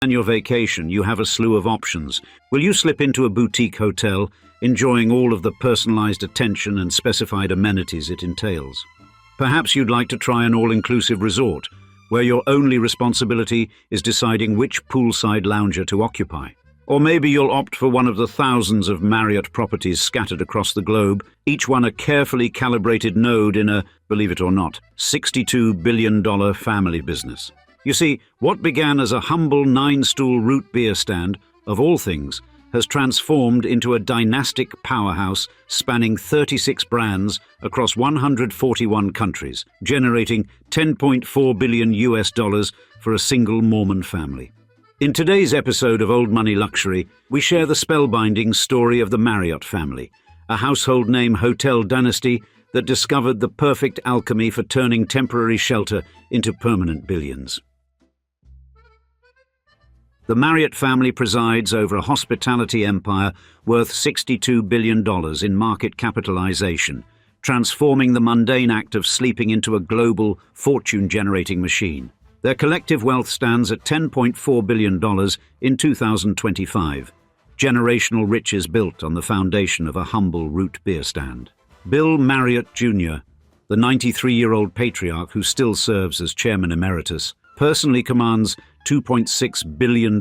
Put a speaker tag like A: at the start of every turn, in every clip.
A: plan your vacation, you have a slew of options. Will you slip into a boutique hotel, enjoying all of the personalized attention and specified amenities it entails? Perhaps you'd like to try an all-inclusive resort, where your only responsibility is deciding which poolside lounger to occupy. Or maybe you'll opt for one of the thousands of Marriott properties scattered across the globe, each one a carefully calibrated node in a, believe it or not, $62 billion family business. You see, what began as a humble nine-stool root beer stand, of all things, has transformed into a dynastic powerhouse spanning 36 brands across 141 countries, generating $10.4 billion for a single Mormon family. In today's episode of Old Money Luxury, we share the spellbinding story of the Marriott family, a household name hotel dynasty that discovered the perfect alchemy for turning temporary shelter into permanent billions. The Marriott family presides over a hospitality empire worth $62 billion in market capitalization, transforming the mundane act of sleeping into a global, fortune-generating machine. Their collective wealth stands at $10.4 billion in 2025, generational riches built on the foundation of a humble root beer stand. Bill Marriott Jr., the 93-year-old patriarch who still serves as Chairman Emeritus, personally commands $2.6 billion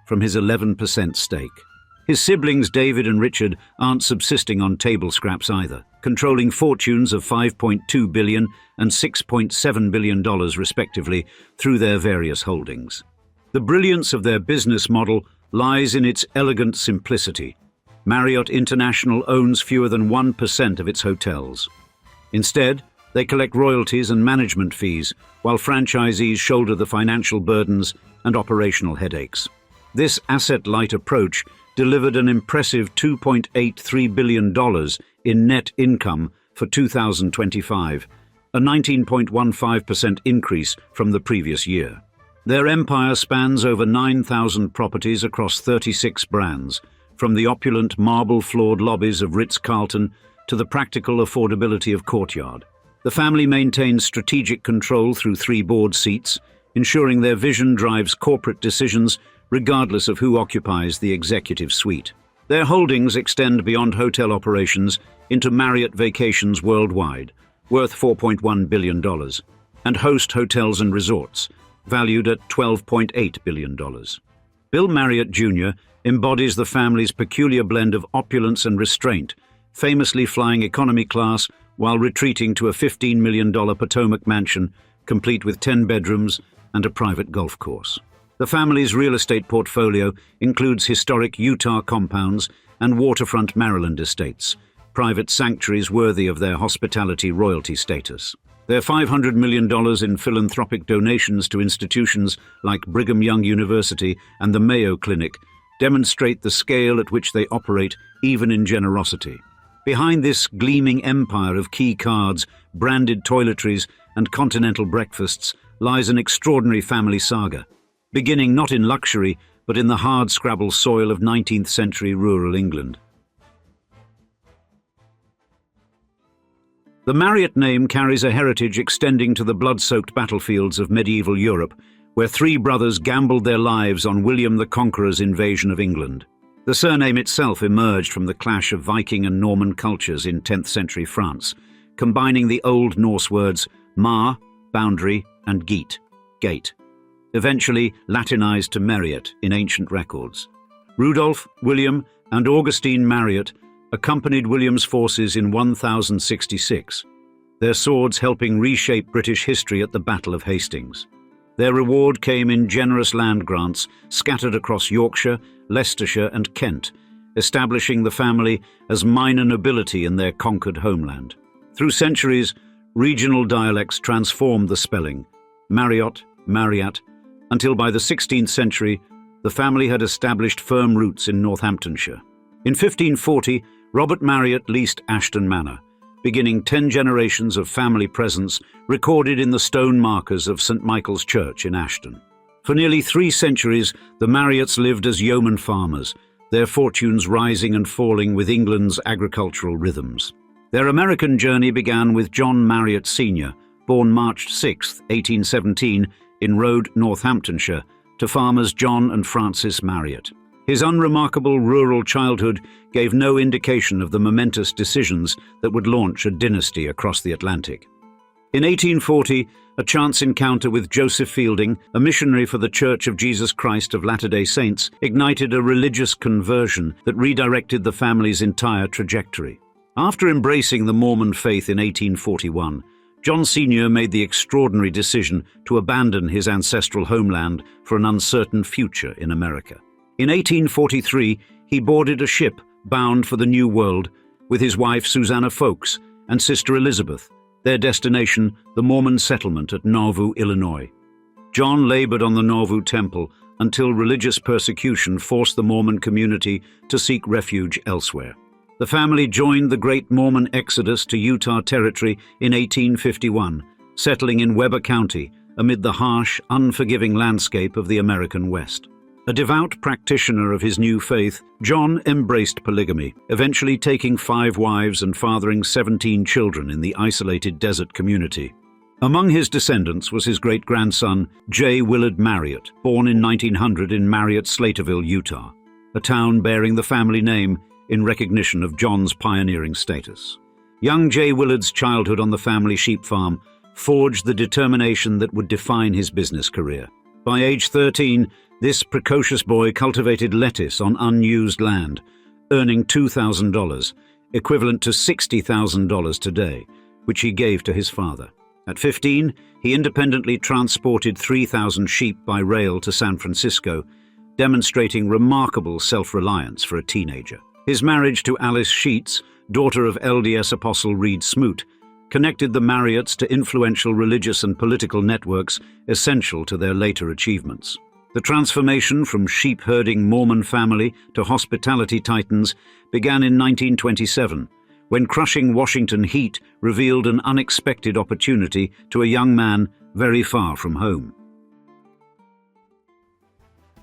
A: from his 11% stake. His siblings David and Richard aren't subsisting on table scraps either, controlling fortunes of $5.2 billion and $6.7 billion respectively through their various holdings. The brilliance of their business model lies in its elegant simplicity. Marriott International owns fewer than 1% of its hotels. Instead, they collect royalties and management fees, while franchisees shoulder the financial burdens and operational headaches. This asset-light approach delivered an impressive $2.83 billion in net income for 2025, a 19.15% increase from the previous year. Their empire spans over 9,000 properties across 36 brands, from the opulent marble-floored lobbies of Ritz-Carlton to the practical affordability of Courtyard. The family maintains strategic control through 3 board seats, ensuring their vision drives corporate decisions regardless of who occupies the executive suite. Their holdings extend beyond hotel operations into Marriott Vacations Worldwide, worth $4.1 billion, and Host Hotels and Resorts, valued at $12.8 billion. Bill Marriott Jr. embodies the family's peculiar blend of opulence and restraint, famously flying economy class while retreating to a $15 million Potomac mansion, complete with 10 bedrooms and a private golf course. The family's real estate portfolio includes historic Utah compounds and waterfront Maryland estates, private sanctuaries worthy of their hospitality royalty status. Their $500 million in philanthropic donations to institutions like Brigham Young University and the Mayo Clinic demonstrate the scale at which they operate, even in generosity. Behind this gleaming empire of key cards, branded toiletries, and continental breakfasts lies an extraordinary family saga, beginning not in luxury, but in the hard-scrabble soil of 19th century rural England. The Marriott name carries a heritage extending to the blood-soaked battlefields of medieval Europe, where 3 brothers gambled their lives on William the Conqueror's invasion of England. The surname itself emerged from the clash of Viking and Norman cultures in 10th century France, combining the Old Norse words mar, boundary, and geet, gate, eventually Latinized to Marriott in ancient records. Rudolph, William, and Augustine Marriott accompanied William's forces in 1066, their swords helping reshape British history at the Battle of Hastings. Their reward came in generous land grants scattered across Yorkshire, Leicestershire, and Kent, establishing the family as minor nobility in their conquered homeland. Through centuries, regional dialects transformed the spelling, Marriott, Marriott, until by the 16th century, the family had established firm roots in Northamptonshire. In 1540, Robert Marriott leased Ashton Manor, beginning 10 generations of family presence recorded in the stone markers of St. Michael's Church in Ashton. For nearly 3 centuries, the Marriotts lived as yeoman farmers, their fortunes rising and falling with England's agricultural rhythms. Their American journey began with John Marriott Sr., born March 6, 1817, in Road, Northamptonshire, to farmers John and Francis Marriott. His unremarkable rural childhood gave no indication of the momentous decisions that would launch a dynasty across the Atlantic. In 1840, a chance encounter with Joseph Fielding, a missionary for the Church of Jesus Christ of Latter-day Saints, ignited a religious conversion that redirected the family's entire trajectory. After embracing the Mormon faith in 1841, John Sr. made the extraordinary decision to abandon his ancestral homeland for an uncertain future in America. In 1843, he boarded a ship bound for the New World with his wife Susanna Folks and sister Elizabeth, their destination the Mormon settlement at Nauvoo, Illinois. John labored on the Nauvoo temple until religious persecution forced the Mormon community to seek refuge elsewhere. The family joined the Great Mormon Exodus to Utah Territory in 1851, settling in Weber County amid the harsh, unforgiving landscape of the American West. A devout practitioner of his new faith, John embraced polygamy, eventually taking 5 wives and fathering 17 children in the isolated desert community. Among his descendants was his great-grandson, J. Willard Marriott, born in 1900 in Marriott, Slaterville, Utah, a town bearing the family name in recognition of John's pioneering status. Young J. Willard's childhood on the family sheep farm forged the determination that would define his business career. By age 13, this precocious boy cultivated lettuce on unused land, earning $2,000, equivalent to $60,000 today, which he gave to his father. At 15, he independently transported 3,000 sheep by rail to San Francisco, demonstrating remarkable self-reliance for a teenager. His marriage to Alice Sheets, daughter of LDS Apostle Reed Smoot, connected the Marriotts to influential religious and political networks essential to their later achievements. The transformation from sheep-herding Mormon family to hospitality titans began in 1927, when crushing Washington heat revealed an unexpected opportunity to a young man very far from home.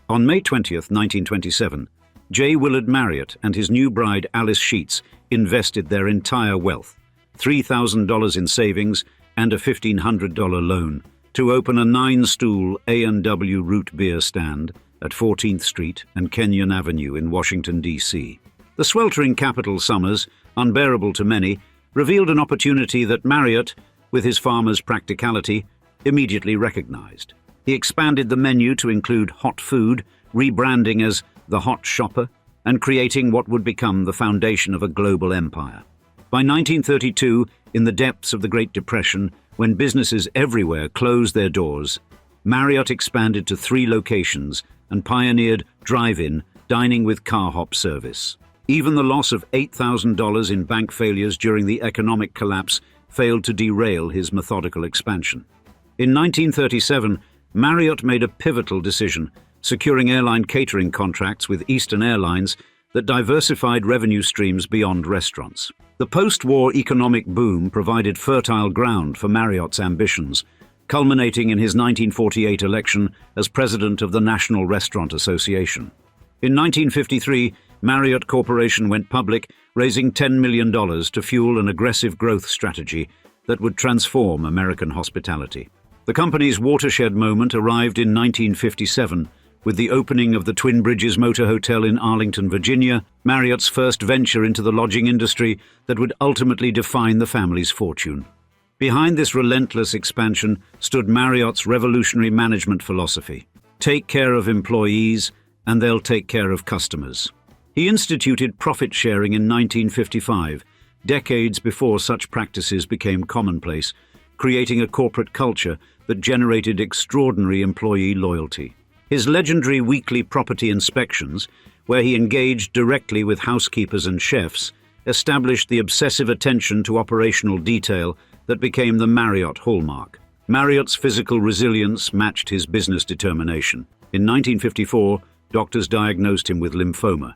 A: On May 20, 1927, J. Willard Marriott and his new bride Alice Sheets invested their entire wealth, $3,000 in savings and a $1,500 loan, to open a 9-stool A&W root beer stand at 14th Street and Kenyon Avenue in Washington, D.C. The sweltering capital summers, unbearable to many, revealed an opportunity that Marriott, with his farmer's practicality, immediately recognized. He expanded the menu to include hot food, rebranding as the Hot Shopper, and creating what would become the foundation of a global empire. By 1932, in the depths of the Great Depression, when businesses everywhere closed their doors, Marriott expanded to 3 locations and pioneered drive-in, dining with car hop service. Even the loss of $8,000 in bank failures during the economic collapse failed to derail his methodical expansion. In 1937, Marriott made a pivotal decision, securing airline catering contracts with Eastern Airlines that diversified revenue streams beyond restaurants. The post-war economic boom provided fertile ground for Marriott's ambitions, culminating in his 1948 election as president of the National Restaurant Association. In 1953, Marriott Corporation went public, raising $10 million to fuel an aggressive growth strategy that would transform American hospitality. The company's watershed moment arrived in 1957, with the opening of the Twin Bridges Motor Hotel in Arlington, Virginia, Marriott's first venture into the lodging industry that would ultimately define the family's fortune. Behind this relentless expansion stood Marriott's revolutionary management philosophy: take care of employees, and they'll take care of customers. He instituted profit sharing in 1955, decades before such practices became commonplace, creating a corporate culture that generated extraordinary employee loyalty. His legendary weekly property inspections, where he engaged directly with housekeepers and chefs, established the obsessive attention to operational detail that became the Marriott hallmark. Marriott's physical resilience matched his business determination. In 1954, doctors diagnosed him with lymphoma,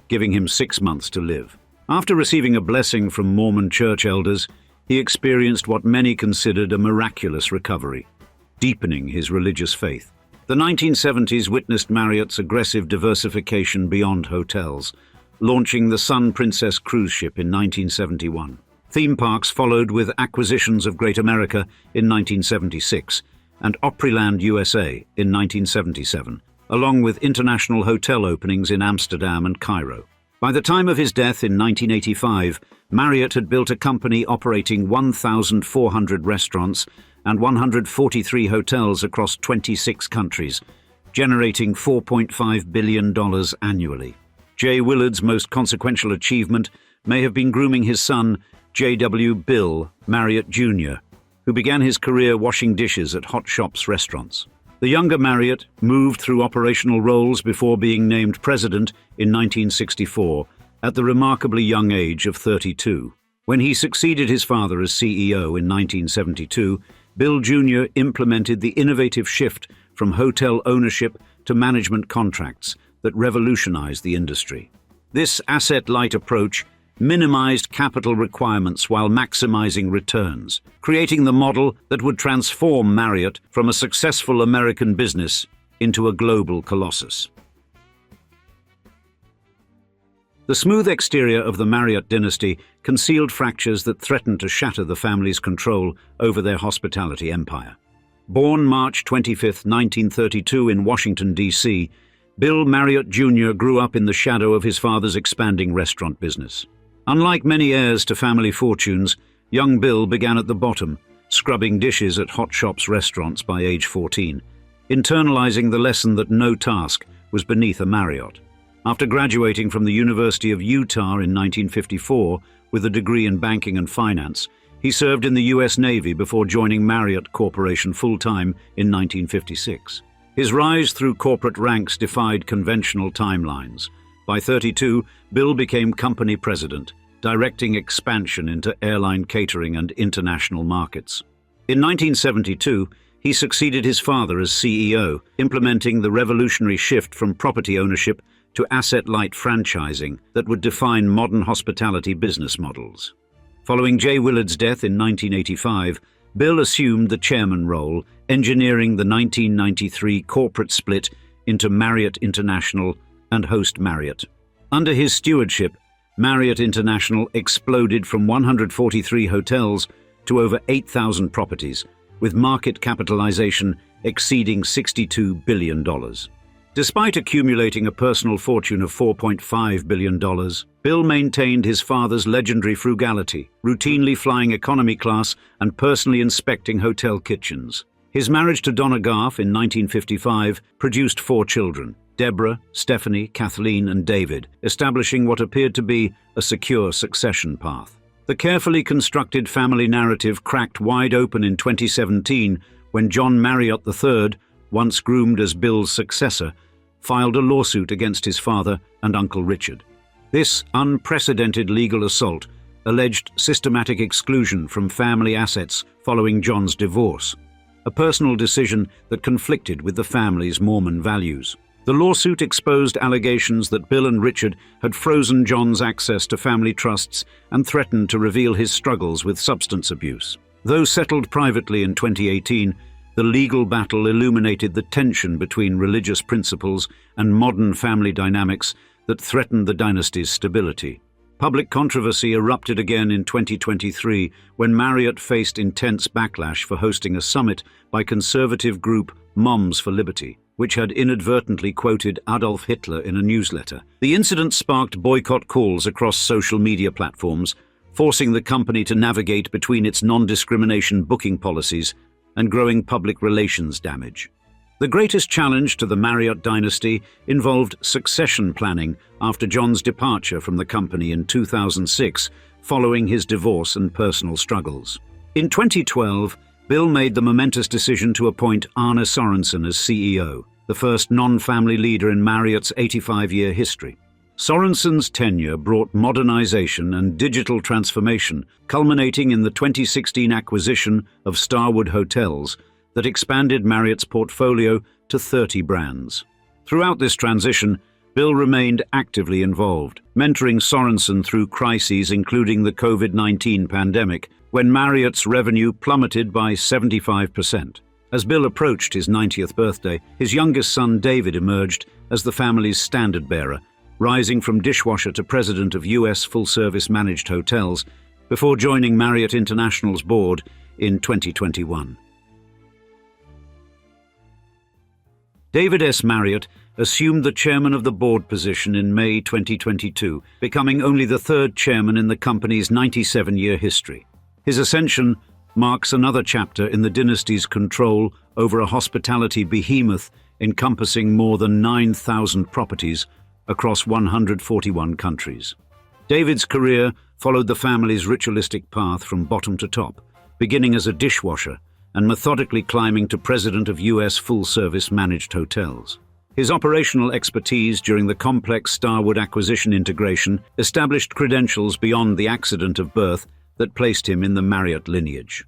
A: giving him 6 months to live. After receiving a blessing from Mormon church elders, he experienced what many considered a miraculous recovery, deepening his religious faith. The 1970s witnessed Marriott's aggressive diversification beyond hotels, launching the Sun Princess cruise ship in 1971. Theme parks followed with acquisitions of Great America in 1976 and Opryland USA in 1977, along with international hotel openings in Amsterdam and Cairo. By the time of his death in 1985, Marriott had built a company operating 1,400 restaurants and 143 hotels across 26 countries, generating $4.5 billion annually. J. Willard's most consequential achievement may have been grooming his son, J.W. Bill Marriott Jr., who began his career washing dishes at Hot Shops restaurants. The younger Marriott moved through operational roles before being named president in 1964 at the remarkably young age of 32. When he succeeded his father as CEO in 1972, Bill Jr. implemented the innovative shift from hotel ownership to management contracts that revolutionized the industry. This asset-light approach minimized capital requirements while maximizing returns, creating the model that would transform Marriott from a successful American business into a global colossus. The smooth exterior of the Marriott Dynasty concealed fractures that threatened to shatter the family's control over their hospitality empire. Born March 25, 1932 in Washington, D.C., Bill Marriott Jr. grew up in the shadow of his father's expanding restaurant business. Unlike many heirs to family fortunes, young Bill began at the bottom, scrubbing dishes at Hot Shops restaurants by age 14, internalizing the lesson that no task was beneath a Marriott. After graduating from the University of Utah in 1954 with a degree in banking and finance, he served in the U.S. Navy before joining Marriott Corporation full-time in 1956. His rise through corporate ranks defied conventional timelines. By 32, Bill became company president, directing expansion into airline catering and international markets. In 1972, he succeeded his father as CEO, implementing the revolutionary shift from property ownership to asset-light franchising that would define modern hospitality business models. Following J. Willard's death in 1985, Bill assumed the chairman role, engineering the 1993 corporate split into Marriott International and Host Marriott. Under his stewardship, Marriott International exploded from 143 hotels to over 8,000 properties, with market capitalization exceeding $62 billion. Despite accumulating a personal fortune of $4.5 billion, Bill maintained his father's legendary frugality, routinely flying economy class and personally inspecting hotel kitchens. His marriage to Donna Garff in 1955 produced 4 children: Deborah, Stephanie, Kathleen, and David, establishing what appeared to be a secure succession path. The carefully constructed family narrative cracked wide open in 2017 when John Marriott III, once groomed as Bill's successor, filed a lawsuit against his father and Uncle Richard. This unprecedented legal assault alleged systematic exclusion from family assets following John's divorce, a personal decision that conflicted with the family's Mormon values. The lawsuit exposed allegations that Bill and Richard had frozen John's access to family trusts and threatened to reveal his struggles with substance abuse. Though settled privately in 2018, the legal battle illuminated the tension between religious principles and modern family dynamics that threatened the dynasty's stability. Public controversy erupted again in 2023 when Marriott faced intense backlash for hosting a summit by conservative group Moms for Liberty, which had inadvertently quoted Adolf Hitler in a newsletter. The incident sparked boycott calls across social media platforms, forcing the company to navigate between its non-discrimination booking policies and growing public relations damage. The greatest challenge to the Marriott dynasty involved succession planning after John's departure from the company in 2006, following his divorce and personal struggles. In 2012, Bill made the momentous decision to appoint Arne Sorensen as CEO, the first non-family leader in Marriott's 85-year history. Sorensen's tenure brought modernization and digital transformation, culminating in the 2016 acquisition of Starwood Hotels that expanded Marriott's portfolio to 30 brands. Throughout this transition, Bill remained actively involved, mentoring Sorensen through crises including the COVID-19 pandemic, when Marriott's revenue plummeted by 75%. As Bill approached his 90th birthday, his youngest son David emerged as the family's standard-bearer, rising from dishwasher to president of U.S. full-service managed hotels before joining Marriott International's board in 2021. David S. Marriott assumed the chairman of the board position in May 2022, becoming only the third chairman in the company's 97-year history. His ascension marks another chapter in the dynasty's control over a hospitality behemoth encompassing more than 9,000 properties across 141 countries. David's career followed the family's ritualistic path from bottom to top, beginning as a dishwasher and methodically climbing to president of U.S. full-service managed hotels. His operational expertise during the complex Starwood acquisition integration established credentials beyond the accident of birth that placed him in the Marriott lineage.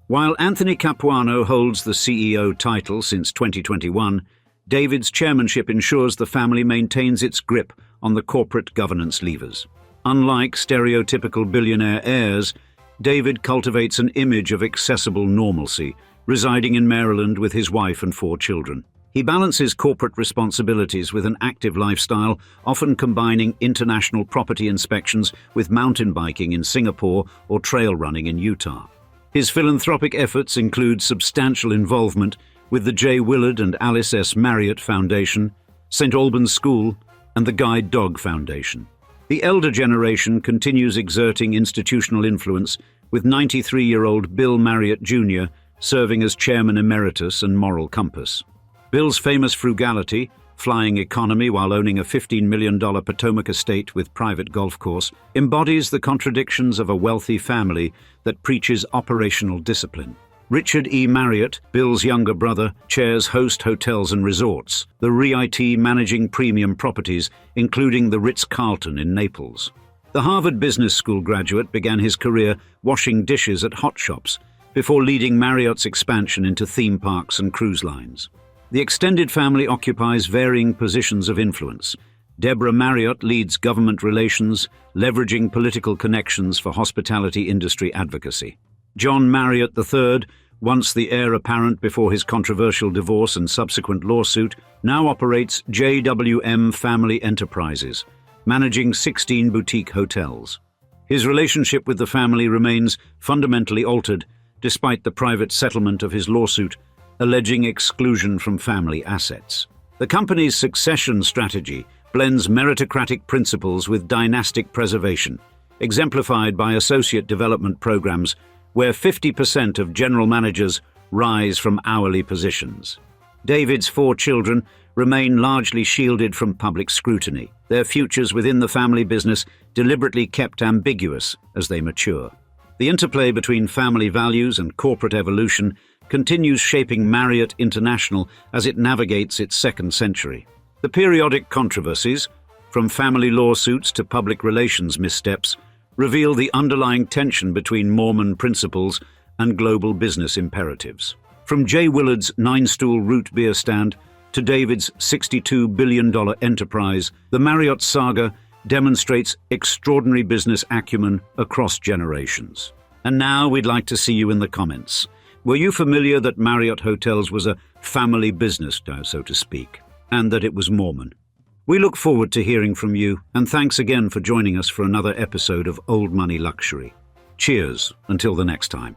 A: While Anthony Capuano holds the CEO title since 2021, David's chairmanship ensures the family maintains its grip on the corporate governance levers. Unlike stereotypical billionaire heirs, David cultivates an image of accessible normalcy, residing in Maryland with his wife and 4 children. He balances corporate responsibilities with an active lifestyle, often combining international property inspections with mountain biking in Singapore or trail running in Utah. His philanthropic efforts include substantial involvement with the J. Willard and Alice S. Marriott Foundation, St. Albans School, and the Guide Dog Foundation. The elder generation continues exerting institutional influence, with 93-year-old Bill Marriott Jr. serving as Chairman Emeritus and moral compass. Bill's famous frugality, flying economy while owning a $15 million Potomac estate with private golf course, embodies the contradictions of a wealthy family that preaches operational discipline. Richard E. Marriott, Bill's younger brother, chairs Host Hotels and Resorts, the REIT managing premium properties, including the Ritz-Carlton in Naples. The Harvard Business School graduate began his career washing dishes at hot shops before leading Marriott's expansion into theme parks and cruise lines. The extended family occupies varying positions of influence. Deborah Marriott leads government relations, leveraging political connections for hospitality industry advocacy. John Marriott III, once the heir apparent before his controversial divorce and subsequent lawsuit, now operates JWM Family Enterprises, managing 16 boutique hotels. His relationship with the family remains fundamentally altered, despite the private settlement of his lawsuit, alleging exclusion from family assets. The company's succession strategy blends meritocratic principles with dynastic preservation, exemplified by associate development programs where 50% of general managers rise from hourly positions. David's 4 children remain largely shielded from public scrutiny, their futures within the family business deliberately kept ambiguous as they mature. The interplay between family values and corporate evolution continues shaping Marriott International as it navigates its second century. The periodic controversies, from family lawsuits to public relations missteps, reveal the underlying tension between Mormon principles and global business imperatives. From J. Willard's 9-stool root beer stand to David's $62 billion enterprise, the Marriott saga demonstrates extraordinary business acumen across generations. And now we'd like to see you in the comments. Were you familiar that Marriott Hotels was a family business, so to speak, and that it was Mormon? We look forward to hearing from you, and thanks again for joining us for another episode of Old Money Luxury. Cheers, until the next time.